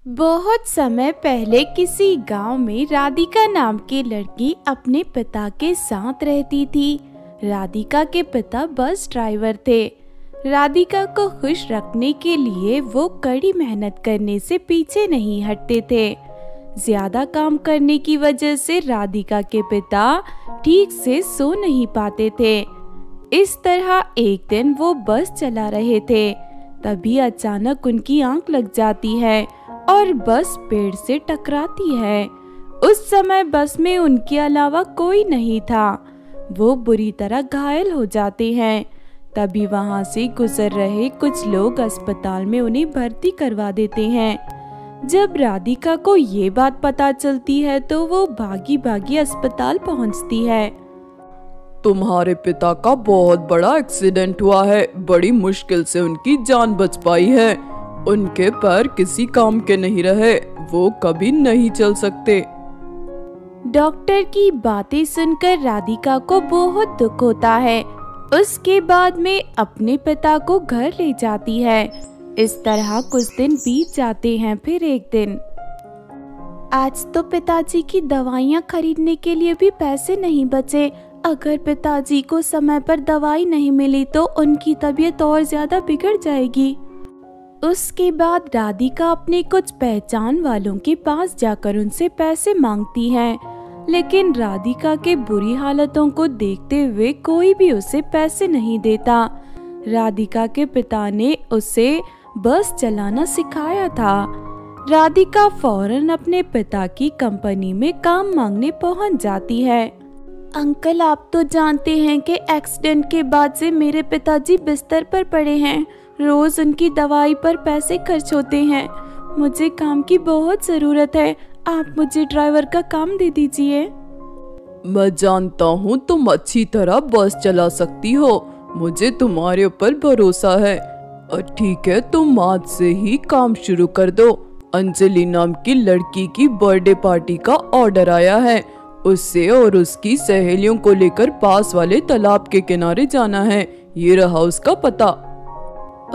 बहुत समय पहले किसी गांव में राधिका नाम की लड़की अपने पिता के साथ रहती थी। राधिका के पिता बस ड्राइवर थे। राधिका को खुश रखने के लिए वो कड़ी मेहनत करने से पीछे नहीं हटते थे। ज्यादा काम करने की वजह से राधिका के पिता ठीक से सो नहीं पाते थे। इस तरह एक दिन वो बस चला रहे थे, तभी अचानक उनकी आंख लग जाती है और बस पेड़ से टकराती है। उस समय बस में उनके अलावा कोई नहीं था। वो बुरी तरह घायल हो जाते हैं। तभी वहां से गुजर रहे कुछ लोग अस्पताल में उन्हें भर्ती करवा देते हैं। जब राधिका को ये बात पता चलती है तो वो भागी भागी अस्पताल पहुंचती है। तुम्हारे पिता का बहुत बड़ा एक्सीडेंट हुआ है। बड़ी मुश्किल से उनकी जान बच पाई है। उनके पैर किसी काम के नहीं रहे, वो कभी नहीं चल सकते। डॉक्टर की बातें सुनकर राधिका को बहुत दुख होता है। उसके बाद में अपने पिता को घर ले जाती है। इस तरह कुछ दिन बीत जाते हैं। फिर एक दिन, आज तो पिताजी की दवाइयाँ खरीदने के लिए भी पैसे नहीं बचे। अगर पिताजी को समय पर दवाई नहीं मिली तो उनकी तबीयत और ज्यादा बिगड़ जाएगी। उसके बाद राधिका अपने कुछ पहचान वालों के पास जाकर उनसे पैसे मांगती है, लेकिन राधिका के बुरी हालतों को देखते हुए कोई भी उसे पैसे नहीं देता। राधिका के पिता ने उसे बस चलाना सिखाया था। राधिका फौरन अपने पिता की कंपनी में काम मांगने पहुंच जाती है। अंकल, आप तो जानते हैं कि एक्सीडेंट के बाद से मेरे पिताजी बिस्तर पर पड़े हैं। रोज उनकी दवाई पर पैसे खर्च होते हैं। मुझे काम की बहुत जरूरत है। आप मुझे ड्राइवर का काम दे दीजिए। मैं जानता हूँ तुम अच्छी तरह बस चला सकती हो। मुझे तुम्हारे ऊपर भरोसा है। और ठीक है, तुम आज से ही काम शुरू कर दो। अंजलि नाम की लड़की की बर्थडे पार्टी का ऑर्डर आया है। उससे और उसकी सहेलियों को लेकर पास वाले तालाब के किनारे जाना है। ये रहा उसका पता।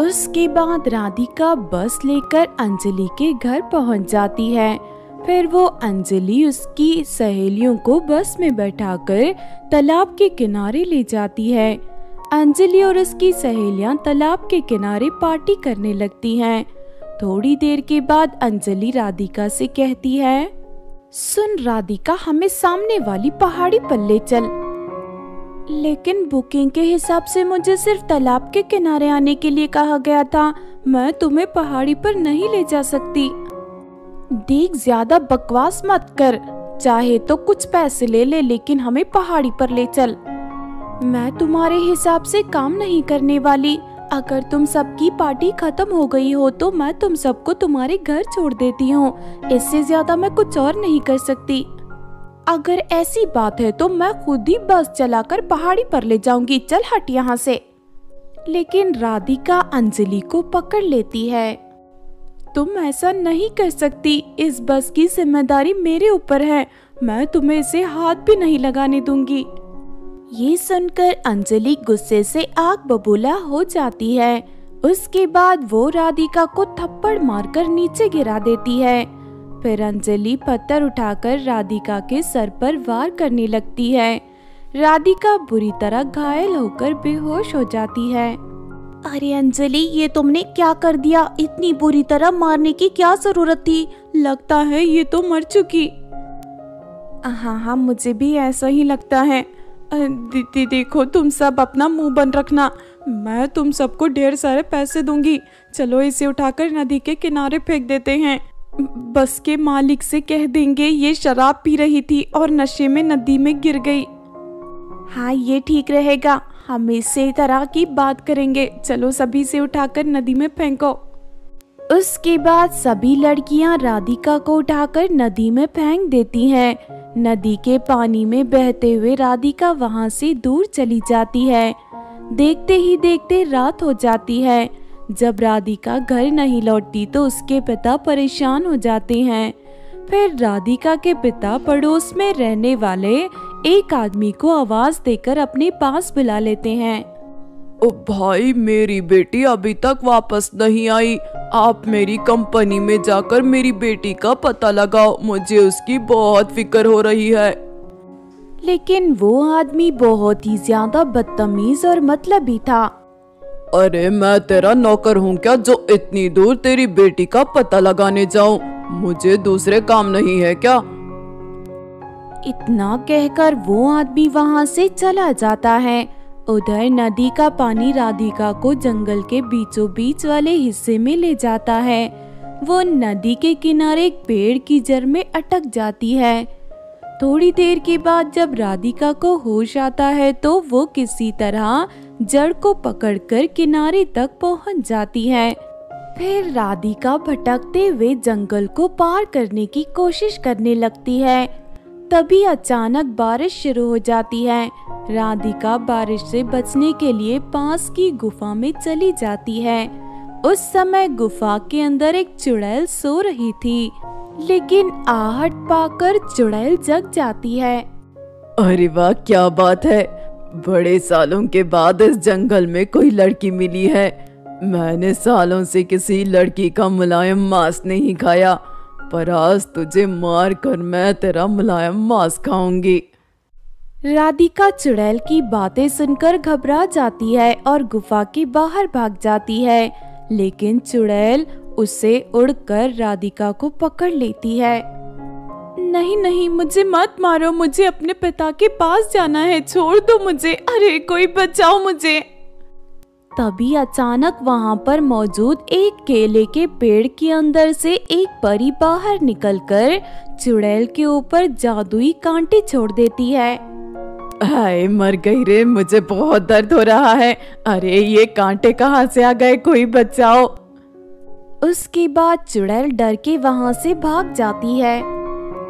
उसके बाद राधिका बस लेकर अंजलि के घर पहुंच जाती है। फिर वो अंजलि उसकी सहेलियों को बस में बैठाकर तालाब के किनारे ले जाती है। अंजलि और उसकी सहेलियां तालाब के किनारे पार्टी करने लगती हैं। थोड़ी देर के बाद अंजलि राधिका से कहती है, सुन राधिका, हमें सामने वाली पहाड़ी पर ले चल। लेकिन बुकिंग के हिसाब से मुझे सिर्फ तालाब के किनारे आने के लिए कहा गया था। मैं तुम्हें पहाड़ी पर नहीं ले जा सकती। देख, ज्यादा बकवास मत कर। चाहे तो कुछ पैसे ले ले, लेकिन हमें पहाड़ी पर ले चल। मैं तुम्हारे हिसाब से काम नहीं करने वाली। अगर तुम सबकी पार्टी खत्म हो गई हो तो मैं तुम सबको तुम्हारे घर छोड़ देती हूँ। इससे ज्यादा मैं कुछ और नहीं कर सकती। अगर ऐसी बात है तो मैं खुद ही बस चलाकर पहाड़ी पर ले जाऊंगी। चल हट यहाँ से। लेकिन राधिका अंजलि को पकड़ लेती है। तुम ऐसा नहीं कर सकती। इस बस की जिम्मेदारी मेरे ऊपर है। मैं तुम्हें इसे हाथ भी नहीं लगाने दूंगी। ये सुनकर अंजलि गुस्से से आग बबूला हो जाती है। उसके बाद वो राधिका को थप्पड़ मारकर नीचे गिरा देती है। फिर अंजलि पत्थर उठाकर राधिका के सर पर वार करने लगती है। राधिका बुरी तरह घायल होकर बेहोश हो जाती है। अरे अंजलि, ये तुमने क्या कर दिया? इतनी बुरी तरह मारने की क्या जरूरत थी? लगता है ये तो मर चुकी। हाँ, मुझे भी ऐसा ही लगता है। दीदी देखो, तुम सब अपना मुंह बंद रखना। मैं तुम सबको ढेर सारे पैसे दूंगी। चलो इसे उठाकर नदी के किनारे फेंक देते हैं। बस के मालिक से कह देंगे ये शराब पी रही थी और नशे में नदी में गिर गई। हाँ, ये ठीक रहेगा। हम इसी तरह की बात करेंगे। चलो सभी से उठाकर नदी में फेंको। उसके बाद सभी लड़कियां राधिका को उठाकर नदी में फेंक देती हैं। नदी के पानी में बहते हुए राधिका वहां से दूर चली जाती है। देखते ही देखते रात हो जाती है। जब राधिका घर नहीं लौटती तो उसके पिता परेशान हो जाते हैं। फिर राधिका के पिता पड़ोस में रहने वाले एक आदमी को आवाज देकर अपने पास बुला लेते हैं। ओ भाई, मेरी बेटी अभी तक वापस नहीं आई। आप मेरी कंपनी में जाकर मेरी बेटी का पता लगाओ, मुझे उसकी बहुत फिक्र हो रही है। लेकिन वो आदमी बहुत ही ज्यादा बदतमीज और मतलबी था। अरे मैं तेरा नौकर हूँ क्या जो इतनी दूर तेरी बेटी का पता लगाने जाऊँ? मुझे दूसरे काम नहीं है क्या? इतना कहकर वो आदमी वहाँ से चला जाता है। उधर नदी का पानी राधिका को जंगल के बीचों बीच वाले हिस्से में ले जाता है। वो नदी के किनारे एक पेड़ की जड़ में अटक जाती है। थोड़ी देर के बाद जब राधिका को होश आता है तो वो किसी तरह जड़ को पकड़कर किनारे तक पहुंच जाती है। फिर राधिका भटकते हुए जंगल को पार करने की कोशिश करने लगती है। तभी अचानक बारिश शुरू हो जाती है। राधिका बारिश से बचने के लिए पास की गुफा में चली जाती है। उस समय गुफा के अंदर एक चुड़ैल सो रही थी, लेकिन आहट पाकर चुड़ैल जग जाती है। अरे वाह, क्या बात है! बड़े सालों के बाद इस जंगल में कोई लड़की मिली है। मैंने सालों से किसी लड़की का मुलायम मांस नहीं खाया, पर आज तुझे मार कर मैं तेरा मुलायम मांस खाऊंगी। राधिका चुड़ैल की बातें सुनकर घबरा जाती है और गुफा के बाहर भाग जाती है, लेकिन चुड़ैल उससे उड़कर राधिका को पकड़ लेती है। नहीं नहीं, मुझे मत मारो, मुझे अपने पिता के पास जाना है, छोड़ दो मुझे, अरे कोई बचाओ मुझे। तभी अचानक वहाँ पर मौजूद एक केले के पेड़ के अंदर से एक परी बाहर निकलकर चुड़ैल के ऊपर जादुई कांटे छोड़ देती है। हाय, मर गई रे, मुझे बहुत दर्द हो रहा है। अरे ये कांटे कहाँ से आ गए, कोई बचाओ। उसके बाद चुड़ैल डर के वहाँ से भाग जाती है।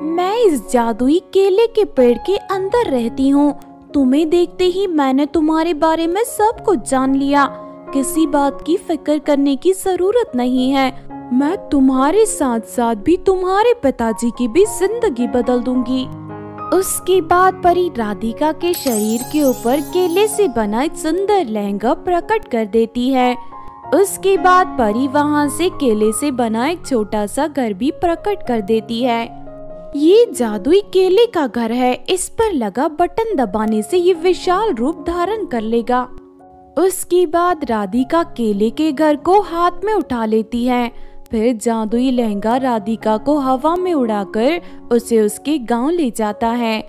मैं इस जादुई केले के पेड़ के अंदर रहती हूँ। तुम्हें देखते ही मैंने तुम्हारे बारे में सब कुछ जान लिया। किसी बात की फिक्र करने की जरूरत नहीं है। मैं तुम्हारे साथ साथ भी तुम्हारे पिताजी की भी जिंदगी बदल दूंगी। उसके बाद परी राधिका के शरीर के ऊपर केले से बना एक सुंदर लहंगा प्रकट कर देती है। उसके बाद परी वहाँ से केले से बना एक छोटा सा घर भी प्रकट कर देती है। ये जादुई केले का घर है, इस पर लगा बटन दबाने से ये विशाल रूप धारण कर लेगा। उसके बाद राधिका केले के घर को हाथ में उठा लेती है। फिर जादुई लहंगा राधिका को हवा में उड़ाकर उसे उसके गांव ले जाता है।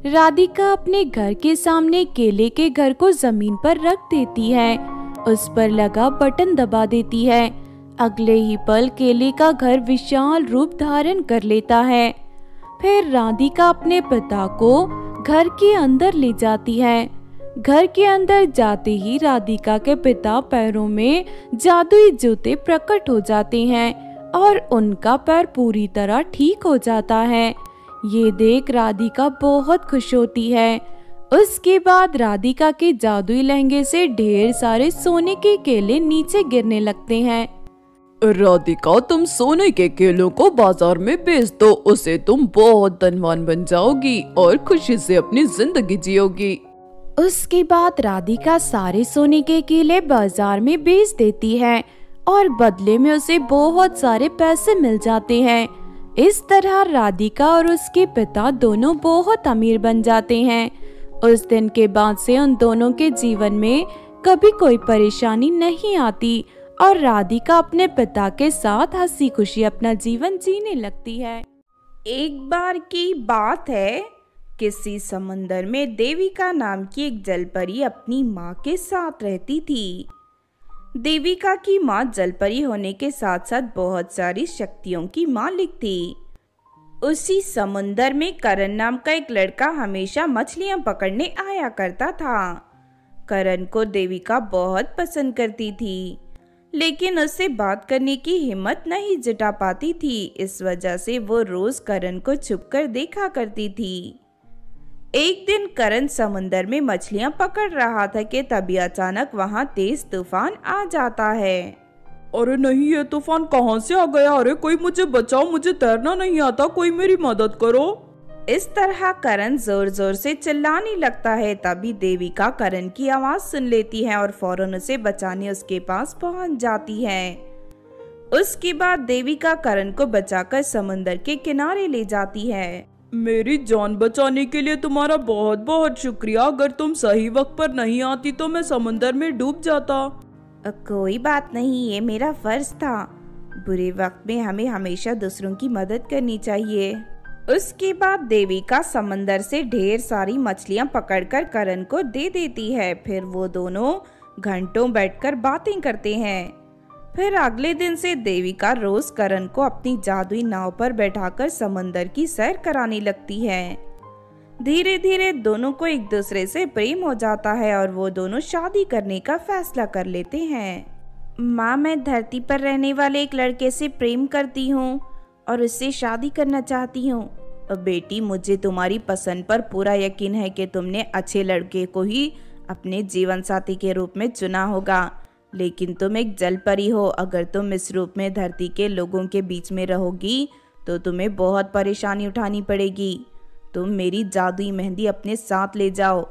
राधिका अपने घर के सामने केले के घर को जमीन पर रख देती है, उस पर लगा बटन दबा देती है। अगले ही पल केले का घर विशाल रूप धारण कर लेता है। फिर राधिका अपने पिता को घर के अंदर ले जाती है। घर के अंदर जाते ही राधिका के पिता पैरों में जादुई जूते प्रकट हो जाते हैं और उनका पैर पूरी तरह ठीक हो जाता है। ये देख राधिका बहुत खुश होती है। उसके बाद राधिका के जादुई लहंगे से ढेर सारे सोने के केले नीचे गिरने लगते हैं। राधिका, तुम सोने के केलों को बाजार में बेच दो, उसे तुम बहुत धनवान बन जाओगी और खुशी से अपनी जिंदगी जियोगी। उसके बाद राधिका सारे सोने के केले बाजार में बेच देती है और बदले में उसे बहुत सारे पैसे मिल जाते हैं। इस तरह राधिका और उसके पिता दोनों बहुत अमीर बन जाते हैं। उस दिन के बाद से उन दोनों के जीवन में कभी कोई परेशानी नहीं आती और राधिका अपने पिता के साथ हंसी खुशी अपना जीवन जीने लगती है। एक बार की बात है, किसी समुंदर में देविका नाम की एक जलपरी अपनी माँ के साथ रहती थी। देविका की माँ जलपरी होने के साथ साथ बहुत सारी शक्तियों की मालिक थी। उसी समुंदर में करण नाम का एक लड़का हमेशा मछलियाँ पकड़ने आया करता था। करण को देविका बहुत पसंद करती थी, लेकिन उससे बात करने की हिम्मत नहीं जुटा पाती थी। इस वजह से वो रोज करण को छुपकर देखा करती थी। एक दिन करण समुंदर में मछलियां पकड़ रहा था कि तभी अचानक वहां तेज तूफान आ जाता है। अरे नहीं, ये तूफान कहाँ से आ गया? अरे कोई मुझे बचाओ, मुझे तैरना नहीं आता, कोई मेरी मदद करो। इस तरह करण जोर जोर से चिल्लाने लगता है। तभी देविका करण की आवाज सुन लेती है और फौरन उसे बचाने उसके पास पहुंच जाती है। उसके बाद देविका करण को बचाकर समुद्र के किनारे ले जाती है। मेरी जान बचाने के लिए तुम्हारा बहुत बहुत शुक्रिया। अगर तुम सही वक्त पर नहीं आती तो मैं समुद्र में डूब जाता। कोई बात नहीं, ये मेरा फर्ज था। बुरे वक्त में हमें हमेशा दूसरों की मदद करनी चाहिए। उसके बाद देविका समंदर से ढेर सारी मछलियां पकड़कर करण को दे देती है। फिर वो दोनों घंटों बैठकर बातें करते हैं। फिर अगले दिन से देविका रोज करण को अपनी जादुई नाव पर बैठाकर समंदर की सैर कराने लगती है। धीरे धीरे दोनों को एक दूसरे से प्रेम हो जाता है और वो दोनों शादी करने का फैसला कर लेते हैं। माँ, मैं धरती पर रहने वाले एक लड़के से प्रेम करती हूँ और उससे शादी करना चाहती हूँ। बेटी, मुझे तुम्हारी पसंद पर पूरा यकीन है कि तुमने अच्छे लड़के को ही अपने जीवन साथी के रूप में चुना होगा, लेकिन तुम एक जल परी हो। अगर तुम इस रूप में धरती के लोगों के बीच में रहोगी तो तुम्हें बहुत परेशानी उठानी पड़ेगी। तुम मेरी जादुई मेहंदी अपने साथ ले जाओ।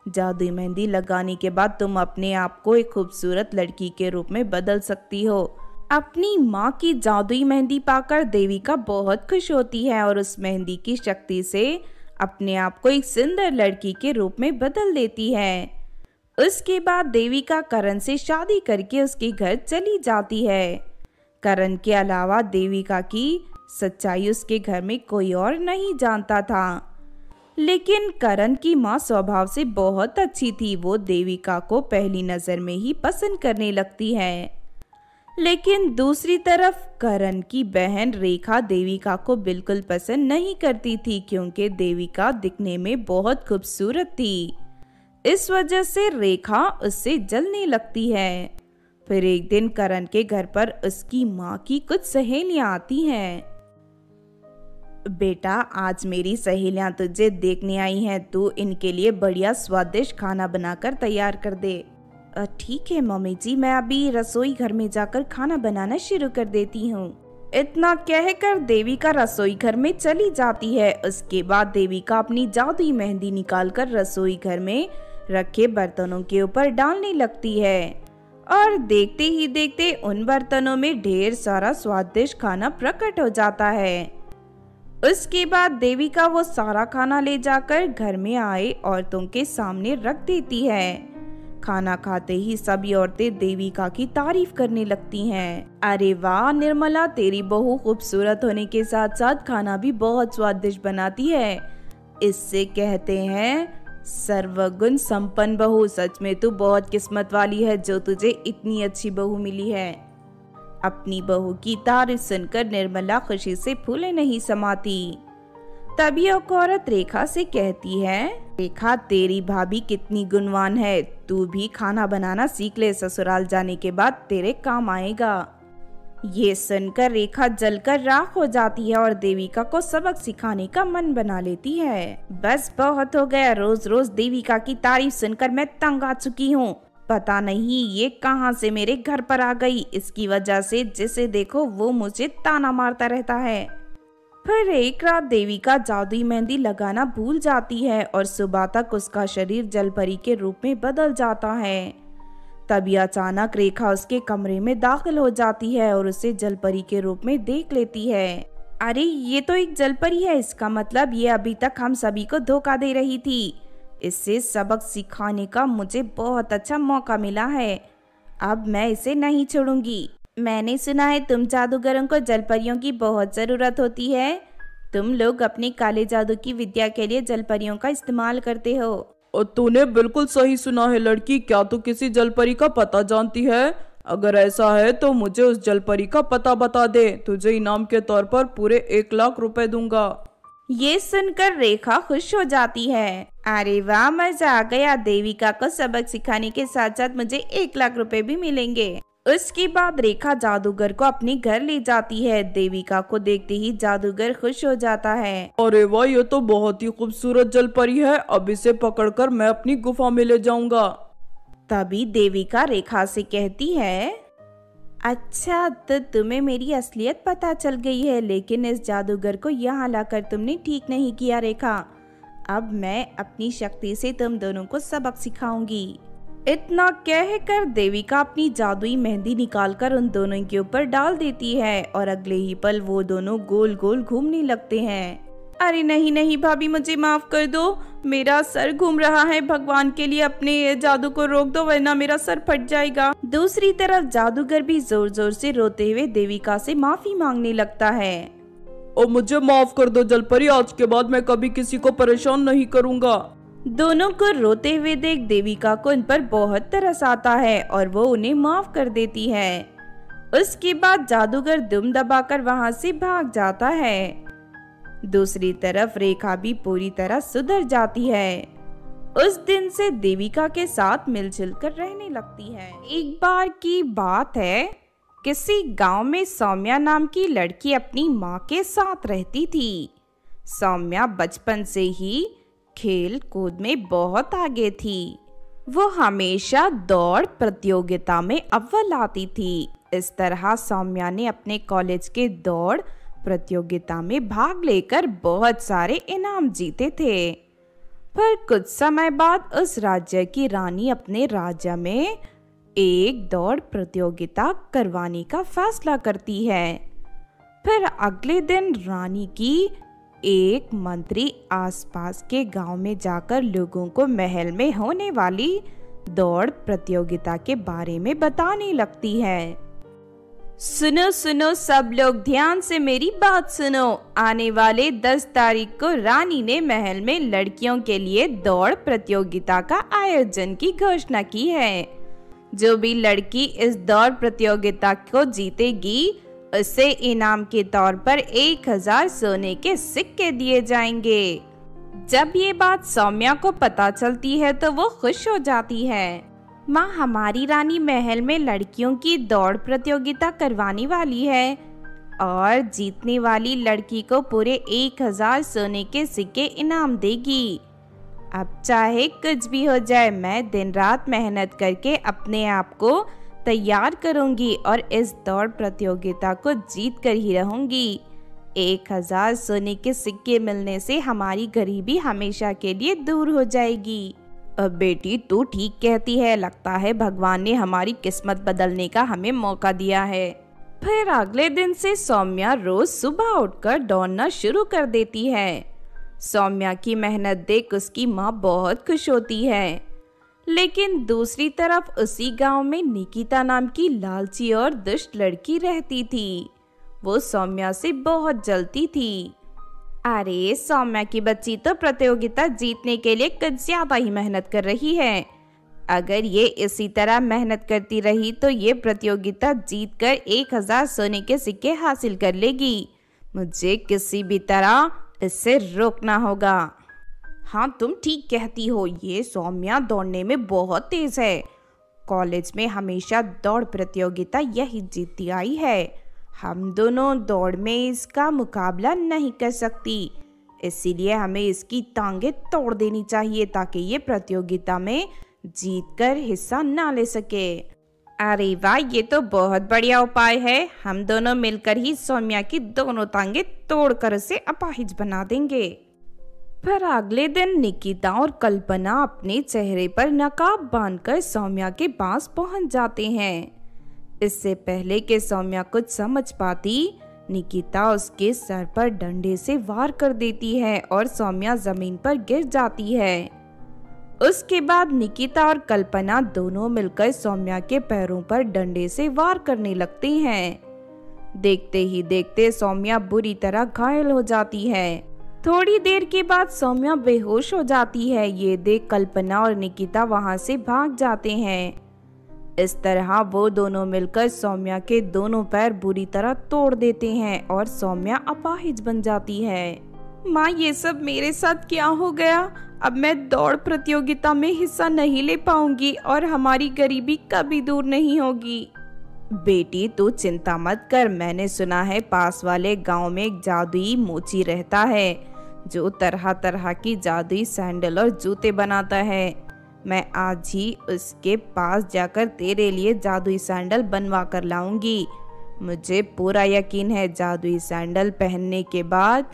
जादुई मेहंदी लगाने के बाद तुम अपने आप को एक खूबसूरत लड़की के रूप में बदल सकती हो। अपनी माँ की जादुई मेहंदी पाकर देविका बहुत खुश होती है और उस मेहंदी की शक्ति से अपने आप को एक सुंदर लड़की के रूप में बदल देती है। उसके बाद देविका करण से शादी करके उसके घर चली जाती है। करण के अलावा देविका की सच्चाई उसके घर में कोई और नहीं जानता था, लेकिन करण की माँ स्वभाव से बहुत अच्छी थी। वो देविका को पहली नजर में ही पसंद करने लगती है। लेकिन दूसरी तरफ करण की बहन रेखा देविका को बिल्कुल पसंद नहीं करती थी, क्योंकि देविका दिखने में बहुत खूबसूरत थी। इस वजह से रेखा उससे जलने लगती है। फिर एक दिन करण के घर पर उसकी माँ की कुछ सहेलियां आती हैं। बेटा, आज मेरी सहेलियां तुझे देखने आई हैं। तू इनके लिए बढ़िया स्वादिष्ट खाना बनाकर तैयार कर दे। ठीक है मम्मी जी, मैं अभी रसोई घर में जाकर खाना बनाना शुरू कर देती हूँ। इतना कहकर देविका रसोई घर में चली जाती है। उसके बाद देविका अपनी जादुई मेहंदी निकालकर रसोई घर में रखे बर्तनों के ऊपर डालने लगती है और देखते ही देखते उन बर्तनों में ढेर सारा स्वादिष्ट खाना प्रकट हो जाता है। उसके बाद देविका वो सारा खाना ले जाकर घर में आए औरतों के सामने रख देती है। खाना खाते ही सभी औरतें देविका की तारीफ करने लगती हैं। अरे वाह निर्मला, तेरी बहू खूबसूरत होने के साथ साथ खाना भी बहुत स्वादिष्ट बनाती है। इससे कहते हैं सर्वगुण संपन्न बहू। सच में तू बहुत किस्मत वाली है जो तुझे इतनी अच्छी बहू मिली है। अपनी बहू की तारीफ सुनकर निर्मला खुशी से फूले नहीं समाती। तभी एक औरत रेखा से कहती है, रेखा, तेरी भाभी कितनी गुणवान है। तू भी खाना बनाना सीख ले, ससुराल जाने के बाद तेरे काम आएगा। ये सुनकर रेखा जलकर राख हो जाती है और देविका को सबक सिखाने का मन बना लेती है। बस बहुत हो गया, रोज रोज देविका की तारीफ सुनकर मैं तंग आ चुकी हूँ। पता नहीं ये कहाँ से मेरे घर पर आ गई। इसकी वजह से जिसे देखो वो मुझे ताना मारता रहता है। फिर एक रात देविका जादुई मेहंदी लगाना भूल जाती है और सुबह तक उसका शरीर जलपरी के रूप में बदल जाता है। तभी अचानक रेखा उसके कमरे में दाखिल हो जाती है और उसे जलपरी के रूप में देख लेती है। अरे ये तो एक जलपरी है, इसका मतलब ये अभी तक हम सभी को धोखा दे रही थी। इससे सबक सिखाने का मुझे बहुत अच्छा मौका मिला है। अब मैं इसे नहीं छोड़ूंगी। मैंने सुना है तुम जादूगरों को जलपरियों की बहुत जरूरत होती है। तुम लोग अपने काले जादू की विद्या के लिए जलपरियों का इस्तेमाल करते हो। और तूने बिल्कुल सही सुना है लड़की। क्या तू किसी जलपरी का पता जानती है? अगर ऐसा है तो मुझे उस जलपरी का पता बता दे। तुझे इनाम के तौर पर पूरे 1 लाख रुपए दूंगा। ये सुनकर रेखा खुश हो जाती है। अरे वाह, मजा आ गया। देविका को सबक सिखाने के साथ साथ मुझे 1 लाख रुपए भी मिलेंगे। उसके बाद रेखा जादूगर को अपने घर ले जाती है। देविका को देखते ही जादूगर खुश हो जाता है। अरे वाह, ये तो बहुत ही खूबसूरत जलपरी है। अब इसे पकड़कर मैं अपनी गुफा में ले जाऊंगा। तभी देविका रेखा से कहती है, अच्छा, तो तुम्हें मेरी असलियत पता चल गई है, लेकिन इस जादूगर को यहाँ लाकर तुमने ठीक नहीं किया रेखा। अब मैं अपनी शक्ति से तुम दोनों को सबक सिखाऊंगी। इतना कहकर देविका अपनी जादुई मेहंदी निकालकर उन दोनों के ऊपर डाल देती है और अगले ही पल वो दोनों गोल गोल घूमने लगते हैं। अरे नहीं नहीं भाभी, मुझे माफ कर दो, मेरा सर घूम रहा है। भगवान के लिए अपने जादू को रोक दो, वरना मेरा सर फट जाएगा। दूसरी तरफ जादूगर भी जोर जोर से रोते हुए देविका से माफी मांगने लगता है। और मुझे माफ कर दो जलपरी, आज के बाद मैं कभी किसी को परेशान नहीं करूँगा। दोनों को रोते हुए देख देविका को उन पर बहुत तरस आता है और वो उन्हें माफ कर देती है। उसके बाद जादूगर दुम दबाकर वहां से भाग जाता है। दूसरी तरफ रेखा भी पूरी तरह सुधर जाती है। उस दिन से देविका के साथ मिलजुल कर रहने लगती है। एक बार की बात है, किसी गांव में सौम्या नाम की लड़की अपनी माँ के साथ रहती थी। सौम्या बचपन से ही खेल कूद में बहुत आगे थी। वो हमेशा दौड़ प्रतियोगिता में अव्वल आती थी। इस तरह सौम्या ने अपने कॉलेज के दौड़ प्रतियोगिता में भाग लेकर बहुत सारे इनाम जीते थे। पर कुछ समय बाद उस राज्य की रानी अपने राज्य में एक दौड़ प्रतियोगिता करवाने का फैसला करती है। फिर अगले दिन रानी की एक मंत्री आसपास के गांव में जाकर लोगों को महल में होने वाली दौड़ प्रतियोगिता के बारे में बताने लगती है। सुनो सुनो सब लोग, ध्यान से मेरी बात सुनो। आने वाले 10 तारीख को रानी ने महल में लड़कियों के लिए दौड़ प्रतियोगिता का आयोजन की घोषणा की है। जो भी लड़की इस दौड़ प्रतियोगिता को जीतेगी उसे इनाम के तौर पर 1000 सोने के सिक्के दिए जाएंगे। जब ये बात सौम्या को पता चलती है तो वो खुश हो जाती है। माँ, हमारी रानी महल में लड़कियों की दौड़ प्रतियोगिता करवाने वाली है और जीतने वाली लड़की को पूरे 1000 सोने के सिक्के इनाम देगी। अब चाहे कुछ भी हो जाए, मैं दिन रात मेहनत करके अपने आप को तैयार करूंगी और इस दौड़ प्रतियोगिता को जीत कर ही रहूंगी। 1000 सोने के सिक्के मिलने से हमारी गरीबी हमेशा के लिए दूर हो जाएगी। अब बेटी, तू ठीक कहती है, लगता है भगवान ने हमारी किस्मत बदलने का हमें मौका दिया है। फिर अगले दिन से सौम्या रोज सुबह उठकर दौड़ना शुरू कर देती है। सौम्या की मेहनत देख उसकी माँ बहुत खुश होती है। लेकिन दूसरी तरफ उसी गांव में निकिता नाम की लालची और दुष्ट लड़की रहती थी। वो सौम्या से बहुत जलती थी। अरे सौम्या की बच्ची तो प्रतियोगिता जीतने के लिए कुछ ज्यादा ही मेहनत कर रही है। अगर ये इसी तरह मेहनत करती रही तो ये प्रतियोगिता जीतकर 1000 सोने के सिक्के हासिल कर लेगी। मुझे किसी भी तरह इससे रोकना होगा। हाँ, तुम ठीक कहती हो, ये सौम्या दौड़ने में बहुत तेज है। कॉलेज में हमेशा दौड़ प्रतियोगिता यही जीतती आई है। हम दोनों दौड़ में इसका मुकाबला नहीं कर सकती, इसीलिए हमें इसकी टांगें तोड़ देनी चाहिए ताकि ये प्रतियोगिता में जीतकर हिस्सा ना ले सके। अरे वाह, ये तो बहुत बढ़िया उपाय है। हम दोनों मिलकर ही सौम्या की दोनों टांगें तोड़कर उसे अपाहिज बना देंगे। फिर अगले दिन निकिता और कल्पना अपने चेहरे पर नकाब बांधकर सौम्या के पास पहुंच जाते हैं। इससे पहले कि सौम्या कुछ समझ पाती, निकिता उसके सर पर डंडे से वार कर देती है और सौम्या जमीन पर गिर जाती है। उसके बाद निकिता और कल्पना दोनों मिलकर सौम्या के पैरों पर डंडे से वार करने लगते हैं। देखते ही देखते सौम्या बुरी तरह घायल हो जाती है। थोड़ी देर के बाद सौम्या बेहोश हो जाती है। ये देख कल्पना और निकिता वहां से भाग जाते हैं। इस तरह वो दोनों मिलकर सौम्या के दोनों पैर बुरी तरह तोड़ देते हैं और सौम्या अपाहिज बन जाती है। माँ, ये सब मेरे साथ क्या हो गया? अब मैं दौड़ प्रतियोगिता में हिस्सा नहीं ले पाऊंगी और हमारी गरीबी कभी दूर नहीं होगी। बेटी, तू चिंता मत कर। मैंने सुना है पास वाले गांव में एक जादुई मोची रहता है जो तरह तरह की जादुई सैंडल और जूते बनाता है। मैं आज ही उसके पास जाकर तेरे लिए जादुई सैंडल बनवा कर लाऊंगी। मुझे पूरा यकीन है जादुई सैंडल पहनने के बाद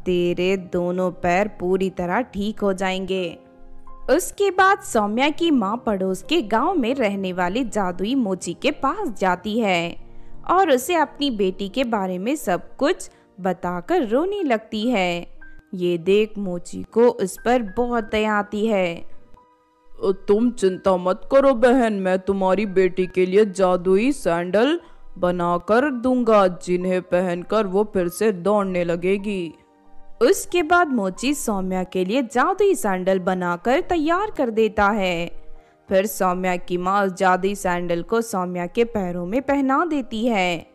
तेरे दोनों पैर पूरी तरह ठीक हो जाएंगे। उसके बाद सौम्या की माँ पड़ोस के गांव में रहने वाली जादुई मोची के पास जाती है और उसे अपनी बेटी के बारे में सब कुछ बताकर रोने लगती है। ये देख मोची को उस पर बहुत दया आती है। तुम चिंता मत करो बहन, मैं तुम्हारी बेटी के लिए जादुई सैंडल बनाकर दूंगा जिन्हें पहनकर वो फिर से दौड़ने लगेगी। उसके बाद मोची सौम्या के लिए जादुई सैंडल बनाकर तैयार कर देता है। फिर सौम्या की माँ उस जादुई सैंडल को सौम्या के पैरों में पहना देती है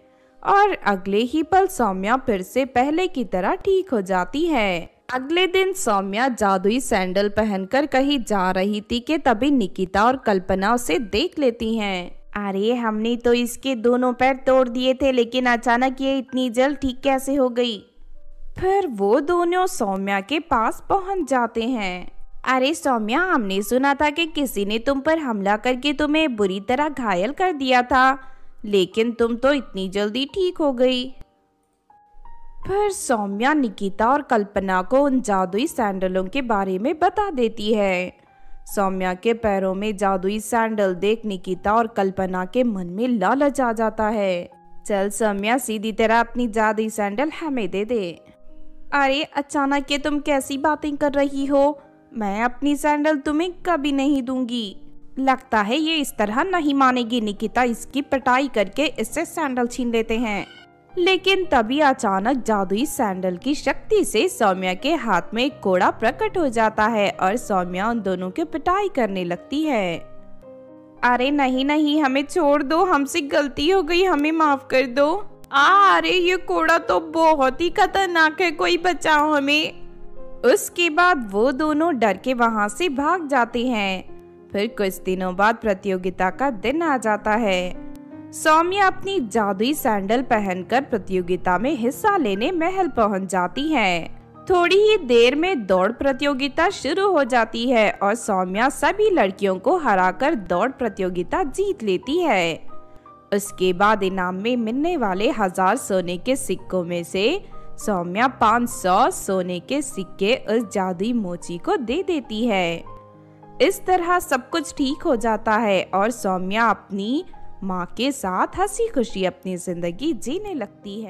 और अगले ही पल सौम्या फिर से पहले की तरह ठीक हो जाती है। अगले दिन सौम्या जादुई सैंडल पहनकर कहीं जा रही थी कि तभी निकिता और कल्पना उसे देख लेती हैं। अरे हमने तो इसके दोनों पैर तोड़ दिए थे, लेकिन अचानक ये इतनी जल्द ठीक कैसे हो गई। फिर वो दोनों सौम्या के पास पहुंच जाते हैं। अरे सौम्या, हमने सुना था कि किसी ने तुम पर हमला करके तुम्हें बुरी तरह घायल कर दिया था, लेकिन तुम तो इतनी जल्दी ठीक हो गई। फिर सौम्या निकिता और कल्पना को उन जादुई सैंडलों के बारे में बता देती है। सौम्या के पैरों में जादुई सैंडल देख निकिता और कल्पना के मन में लालच आ जाता है। चल सौम्या, सीधी तरह अपनी जादुई सैंडल हमें दे दे। अरे अचानक ये तुम कैसी बातें कर रही हो? मैं अपनी सैंडल तुम्हें कभी नहीं दूंगी। लगता है ये इस तरह नहीं मानेगी। निकिता, इसकी पिटाई करके इससे सैंडल छीन लेते हैं। लेकिन तभी अचानक जादुई सैंडल की शक्ति से सौम्या के हाथ में एक कोड़ा प्रकट हो जाता है और सौम्या उन दोनों की पिटाई करने लगती है। अरे नहीं नहीं, हमें छोड़ दो, हमसे गलती हो गई, हमें माफ कर दो। अरे ये कोड़ा तो बहुत ही खतरनाक है, कोई बचाओ हमें। उसके बाद वो दोनों डर के वहां से भाग जाते हैं। फिर कुछ दिनों बाद प्रतियोगिता का दिन आ जाता है। सौम्या अपनी जादुई सैंडल पहनकर प्रतियोगिता में हिस्सा लेने महल पहुंच जाती है। थोड़ी ही देर में दौड़ प्रतियोगिता शुरू हो जाती है और सौम्या सभी लड़कियों को हराकर दौड़ प्रतियोगिता जीत लेती है। उसके बाद इनाम में मिलने वाले 1000 सोने के सिक्कों में से सौम्या 500 सोने के सिक्के उस जादुई मोची को दे देती है। इस तरह सब कुछ ठीक हो जाता है और सौम्या अपनी माँ के साथ हंसी खुशी अपनी जिंदगी जीने लगती है।